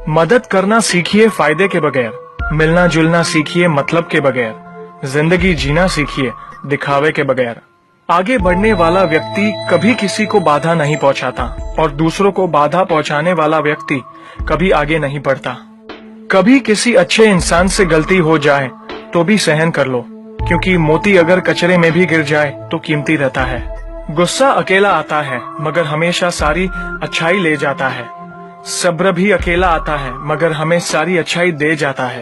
मदद करना सीखिए फायदे के बगैर, मिलना जुलना सीखिए मतलब के बगैर, जिंदगी जीना सीखिए दिखावे के बगैर। आगे बढ़ने वाला व्यक्ति कभी किसी को बाधा नहीं पहुंचाता और दूसरों को बाधा पहुंचाने वाला व्यक्ति कभी आगे नहीं बढ़ता। कभी किसी अच्छे इंसान से गलती हो जाए तो भी सहन कर लो, क्योंकि मोती अगर कचरे में भी गिर जाए तो कीमती रहता है। गुस्सा अकेला आता है मगर हमेशा सारी अच्छाई ले जाता है। सब्र भी अकेला आता है मगर हमें सारी अच्छाई दे जाता है।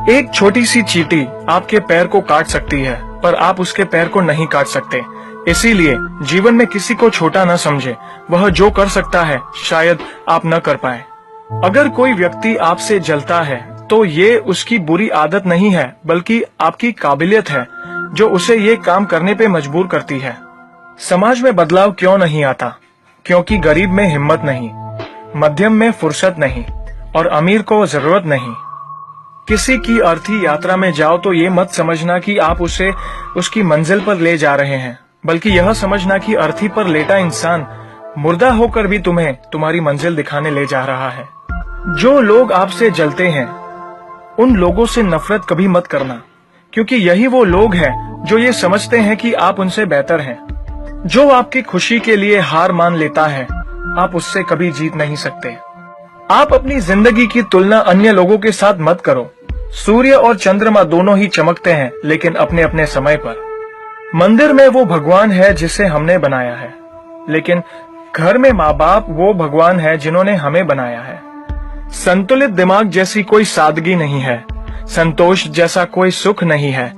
एक छोटी सी चींटी आपके पैर को काट सकती है पर आप उसके पैर को नहीं काट सकते। इसीलिए जीवन में किसी को छोटा न समझे। वह जो कर सकता है शायद आप न कर पाए। अगर कोई व्यक्ति आपसे जलता है तो ये उसकी बुरी आदत नहीं है बल्कि आपकी काबिलियत है जो उसे ये काम करने पे मजबूर करती है। समाज में बदलाव क्यों नहीं आता? क्योंकि गरीब में हिम्मत नहीं, मध्यम में फुर्सत नहीं और अमीर को जरूरत नहीं। किसी की अर्थी यात्रा में जाओ तो ये मत समझना कि आप उसे उसकी मंजिल पर ले जा रहे हैं, बल्कि यह समझना कि अर्थी पर लेटा इंसान मुर्दा होकर भी तुम्हें तुम्हारी मंजिल दिखाने ले जा रहा है। जो लोग आपसे जलते हैं उन लोगों से नफरत कभी मत करना, क्योंकि यही वो लोग हैं जो ये समझते हैं कि आप उनसे बेहतर हैं। जो आपकी खुशी के लिए हार मान लेता है आप उससे कभी जीत नहीं सकते। आप अपनी जिंदगी की तुलना अन्य लोगों के साथ मत करो। सूर्य और चंद्रमा दोनों ही चमकते हैं लेकिन अपने अपने समय पर। मंदिर में वो भगवान है जिसे हमने बनाया है, लेकिन घर में माँ बाप वो भगवान है जिन्होंने हमें बनाया है। संतुलित दिमाग जैसी कोई सादगी नहीं है, संतोष जैसा कोई सुख नहीं है,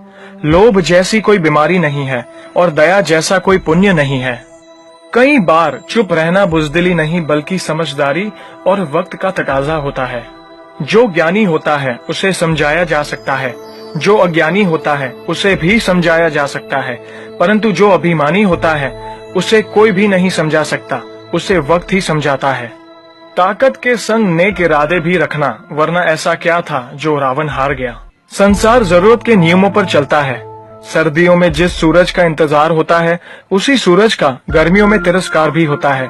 लोभ जैसी कोई बीमारी नहीं है और दया जैसा कोई पुण्य नहीं है। कई बार चुप रहना बुजदिली नहीं बल्कि समझदारी और वक्त का तकाजा होता है। जो ज्ञानी होता है उसे समझाया जा सकता है, जो अज्ञानी होता है उसे भी समझाया जा सकता है, परंतु जो अभिमानी होता है उसे कोई भी नहीं समझा सकता, उसे वक्त ही समझाता है। ताकत के संग नेक इरादे भी रखना, वरना ऐसा क्या था जो रावण हार गया। संसार जरूरत के नियमों पर चलता है। सर्दियों में जिस सूरज का इंतजार होता है उसी सूरज का गर्मियों में तिरस्कार भी होता है।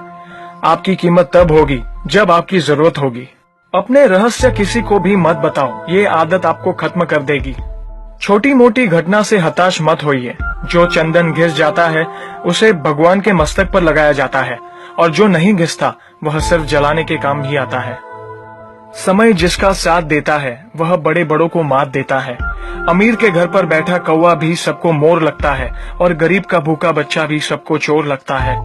आपकी कीमत तब होगी जब आपकी जरूरत होगी। अपने रहस्य किसी को भी मत बताओ, ये आदत आपको खत्म कर देगी। छोटी मोटी घटना से हताश मत होइए। जो चंदन घिस जाता है उसे भगवान के मस्तक पर लगाया जाता है और जो नहीं घिसता वह सिर्फ जलाने के काम भी आता है। समय जिसका साथ देता है वह बड़े बड़ों को मात देता है। अमीर के घर पर बैठा कौवा भी सबको मोर लगता है और गरीब का भूखा बच्चा भी सबको चोर लगता है।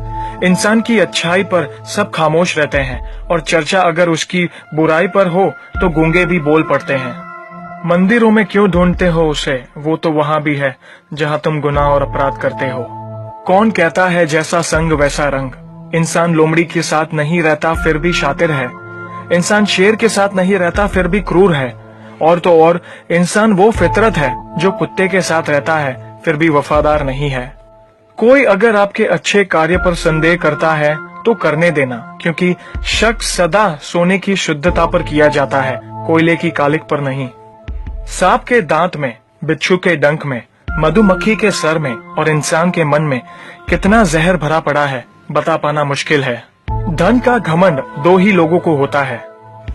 इंसान की अच्छाई पर सब खामोश रहते हैं और चर्चा अगर उसकी बुराई पर हो तो गूंगे भी बोल पड़ते हैं। मंदिरों में क्यों ढूंढते हो उसे, वो तो वहां भी है जहां तुम गुनाह और अपराध करते हो। कौन कहता है जैसा संग वैसा रंग। इंसान लोमड़ी के साथ नहीं रहता फिर भी शातिर है। इंसान शेर के साथ नहीं रहता फिर भी क्रूर है। और तो और इंसान वो फितरत है जो कुत्ते के साथ रहता है फिर भी वफादार नहीं है। कोई अगर आपके अच्छे कार्य पर संदेह करता है तो करने देना, क्योंकि शक सदा सोने की शुद्धता पर किया जाता है, कोयले की कालिक पर नहीं। सांप के दांत में, बिच्छू के डंक में, मधुमक्खी के सर में और इंसान के मन में कितना जहर भरा पड़ा है बता पाना मुश्किल है। धन का घमंड दो ही लोगों को होता है,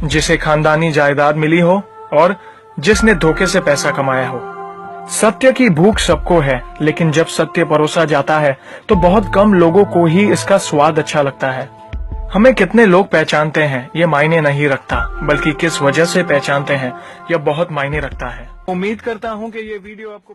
जिसे खानदानी जायदाद मिली हो और जिसने धोखे से पैसा कमाया हो। सत्य की भूख सबको है, लेकिन जब सत्य परोसा जाता है तो बहुत कम लोगों को ही इसका स्वाद अच्छा लगता है। हमें कितने लोग पहचानते हैं ये मायने नहीं रखता, बल्कि किस वजह से पहचानते हैं यह बहुत मायने रखता है। उम्मीद करता हूँ कि ये वीडियो आपको